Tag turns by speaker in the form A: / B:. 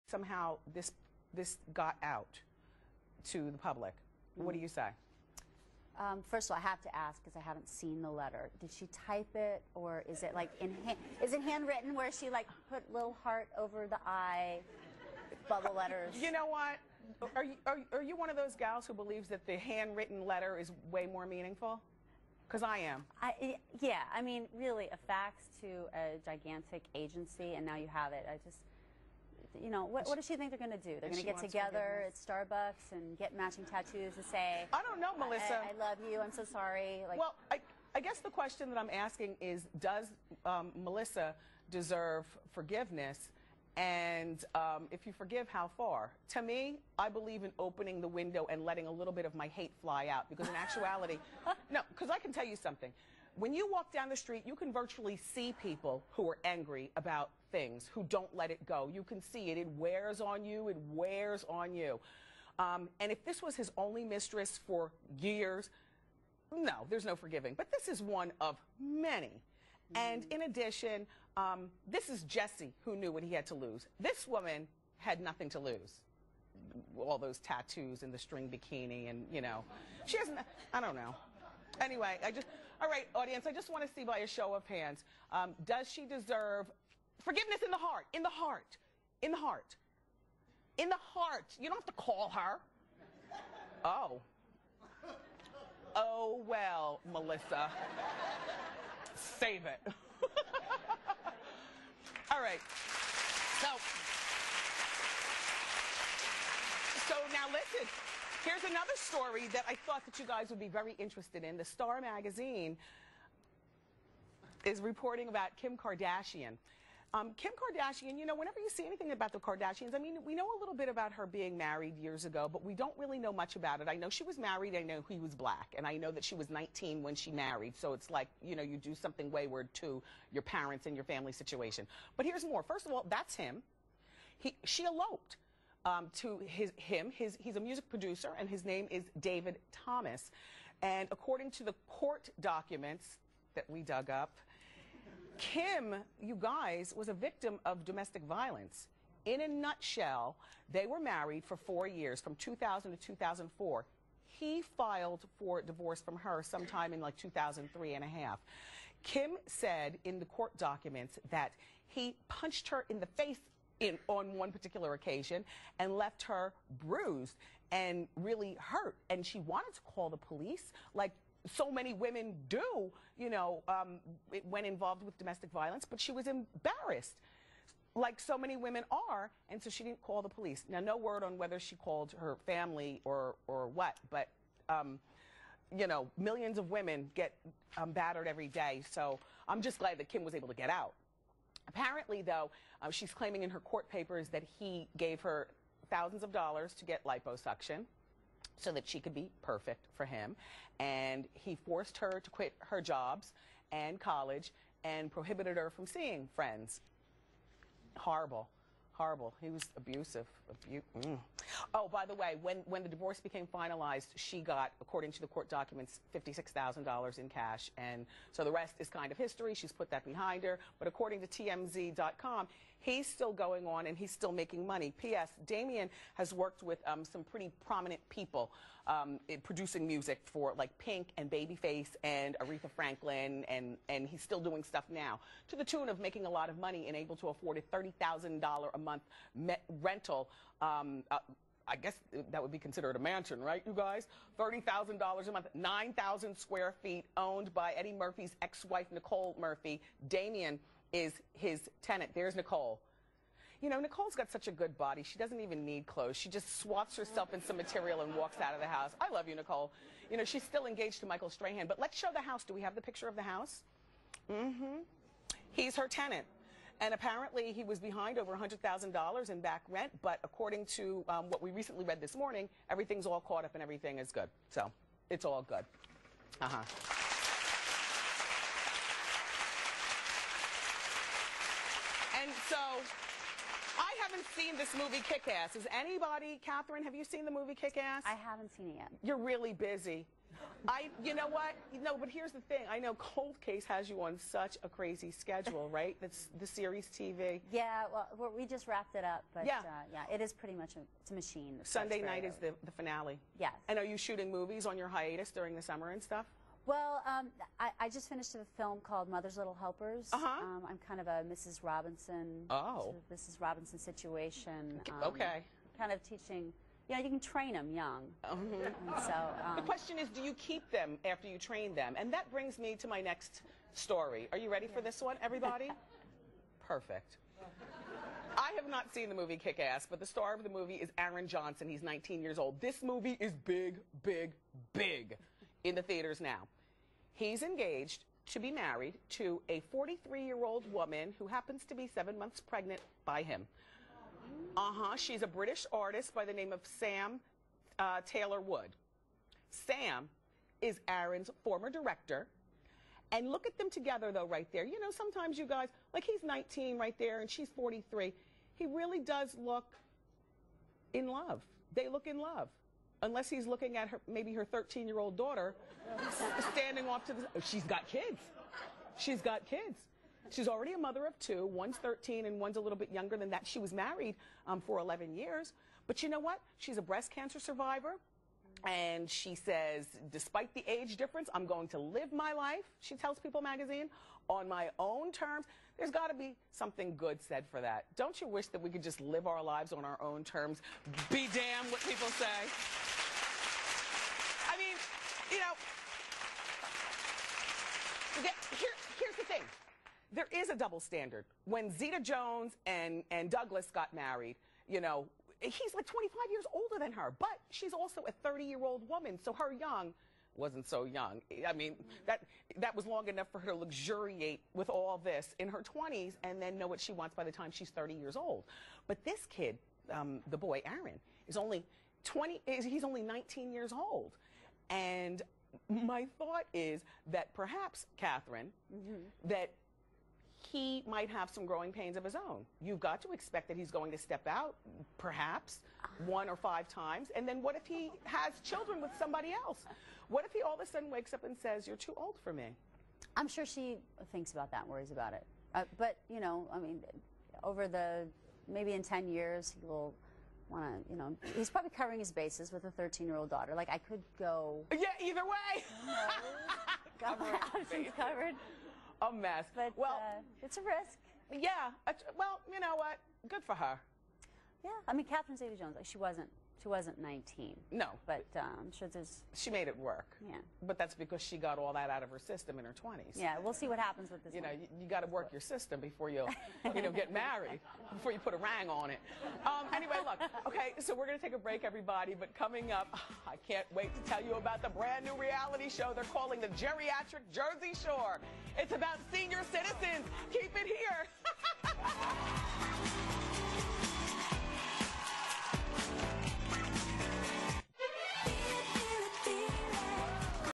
A: somehow this got out to the public. What do you say?
B: First of all, I have to ask because I haven't seen the letter. Did she type it, or is it like is it handwritten where she like put little heart over the I, bubble letters?
A: You know what? Are you one of those gals who believes that the handwritten letter is way more meaningful? Because I am.
B: Yeah, I mean, really, a fax to a gigantic agency, and now you have it. I just, you know, what does she think they're going to do? They're going to get together at Starbucks and get matching tattoos and say,
A: I don't know, Melissa.
B: I love you, I'm so sorry. Like,
A: well, I guess the question that I'm asking is, does Melissa deserve forgiveness? And if you forgive, how far? To me, I believe in opening the window and letting a little bit of my hate fly out. Because in actuality, no, because I can tell you something. When you walk down the street, you can virtually see people who are angry about things, who don't let it go. You can see it. It wears on you. It wears on you. And if this was his only mistress for years, no, there's no forgiving. But this is one of many. And in addition, this is Jesse who knew what he had to lose. This woman had nothing to lose. All those tattoos and the string bikini and, you know, she hasn't, I don't know. Anyway, all right, audience, I just want to see by a show of hands, does she deserve forgiveness in the heart, in the heart, in the heart, in the heart? You don't have to call her. Oh. Oh, well, Melissa. Save it. All right. So now listen. Here's another story that I thought that you guys would be very interested in. The Star magazine is reporting about Kim Kardashian. Kim Kardashian, you know, whenever you see anything about the Kardashians, I mean, we know a little bit about her being married years ago, but we don't really know much about it. I know she was married, I know he was black, and I know that she was 19 when she married, so it's like, you know, you do something wayward to your parents and your family situation. But here's more. First of all, that's him. She eloped to he's a music producer, and his name is David Thomas. And according to the court documents that we dug up, Kim, you guys, was a victim of domestic violence. In a nutshell, they were married for 4 years, from 2000 to 2004. He filed for divorce from her sometime in like 2003 and a half. Kim said in the court documents that he punched her in the face on one particular occasion and left her bruised and really hurt. And she wanted to call the police, like so many women do, you know, when involved with domestic violence, but she was embarrassed, like so many women are, and so she didn't call the police. Now, no word on whether she called her family or what, but, you know, millions of women get battered every day, so I'm just glad that Kim was able to get out. Apparently, though, she's claiming in her court papers that he gave her thousands of dollars to get liposuction so that she could be perfect for him, and he forced her to quit her jobs and college and prohibited her from seeing friends. Horrible. Horrible. He was abusive. Oh, by the way, when the divorce became finalized, she got, according to the court documents, $56,000 in cash. And so the rest is kind of history. She's put that behind her. But according to TMZ.com, he's still going on and he's still making money. P.S. Damien has worked with some pretty prominent people in producing music for like Pink and Babyface and Aretha Franklin, and he's still doing stuff now to the tune of making a lot of money and able to afford a $30,000 a month rental. I guess that would be considered a mansion, right, you guys? $30,000 a month, 9,000 square feet, owned by Eddie Murphy's ex-wife, Nicole Murphy. Damien is his tenant. There's Nicole. You know, Nicole's got such a good body. She doesn't even need clothes. She just swats herself in some material and walks out of the house. I love you, Nicole. You know, she's still engaged to Michael Strahan. But let's show the house. Do we have the picture of the house? He's her tenant. And apparently he was behind over $100,000 in back rent. But according to what we recently read this morning, everything's all caught up and everything is good. So it's all good. And so I haven't seen this movie Kick-Ass. Is anybody, Kathryn, have you seen the movie Kick-Ass?
B: I haven't seen it yet.
A: You're really busy. You know what? No, but here's the thing. I know Cold Case has you on such a crazy schedule, right? That's the series TV.
B: Yeah, well, we just wrapped it up, but
A: yeah,
B: yeah, it is pretty much it's a machine.
A: Sunday night is the finale.
B: Yes.
A: And are you shooting movies on your hiatus during the summer and stuff?
B: Well, I just finished a film called Mother's Little Helpers. I'm kind of a Mrs. Robinson.
A: Oh.
B: Sort of Mrs. Robinson situation.
A: Okay.
B: Kind of teaching. You know, you can train them young. And so,
A: the question is, do you keep them after you train them? And that brings me to my next story. Are you ready for this one, everybody? Perfect. I have not seen the movie Kick-Ass, but the star of the movie is Aaron Johnson. He's 19 years old. This movie is big, big, big in the theaters now. He's engaged to be married to a 43-year-old woman who happens to be 7 months pregnant by him. She's a British artist by the name of Sam Taylor Wood. Sam is Aaron's former director. And look at them together, though, right there. You know, sometimes you guys, like he's 19 right there and she's 43. He really does look in love. They look in love. Unless he's looking at her, maybe her 13-year-old daughter standing off to the... Oh, she's got kids. She's got kids. She's already a mother of two. One's 13 and one's a little bit younger than that. She was married for 11 years. But you know what? She's a breast cancer survivor. And she says, despite the age difference, I'm going to live my life, she tells People magazine, on my own terms. There's got to be something good said for that. Don't you wish that we could just live our lives on our own terms? Be damned what people say. I mean, you know, here's the thing. There is a double standard. When Zeta Jones and Douglas got married, you know, he's like 25 years older than her, but she's also a 30-year-old woman, so her young wasn't so young. I mean, that was long enough for her to luxuriate with all this in her 20s and then know what she wants by the time she's 30 years old. But this kid, the boy, Aaron, is only he's only 19 years old. And my thought is that perhaps, Kathryn, that he might have some growing pains of his own. You've got to expect that he's going to step out, perhaps, 1 or 5 times. And then what if he has children with somebody else? What if he all of a sudden wakes up and says, you're too old for me?
B: I'm sure she thinks about that and worries about it. But, you know, I mean, over maybe in 10 years, he will want to, you know, he's probably covering his bases with a 13-year-old daughter. Like, I could go...
A: Yeah, either way.
B: Got my options covered.
A: A mess.
B: But,
A: well,
B: it's a risk.
A: Yeah. Well, you know what? Good for her.
B: Yeah. I mean, Kathryn Zeta-Jones, like, she wasn't 19.
A: No.
B: But I'm sure
A: she made it work.
B: Yeah.
A: But that's because she got all that out of her system in her 20s.
B: Yeah. We'll see what happens with this.
A: You know, you got to work your system before you, get married, before you put a ring on it. Anyway, look. Okay, so we're going to take a break, everybody. But coming up, I can't wait to tell you about the brand new reality show they're calling the Geriatric Jersey Shore. It's about senior citizens.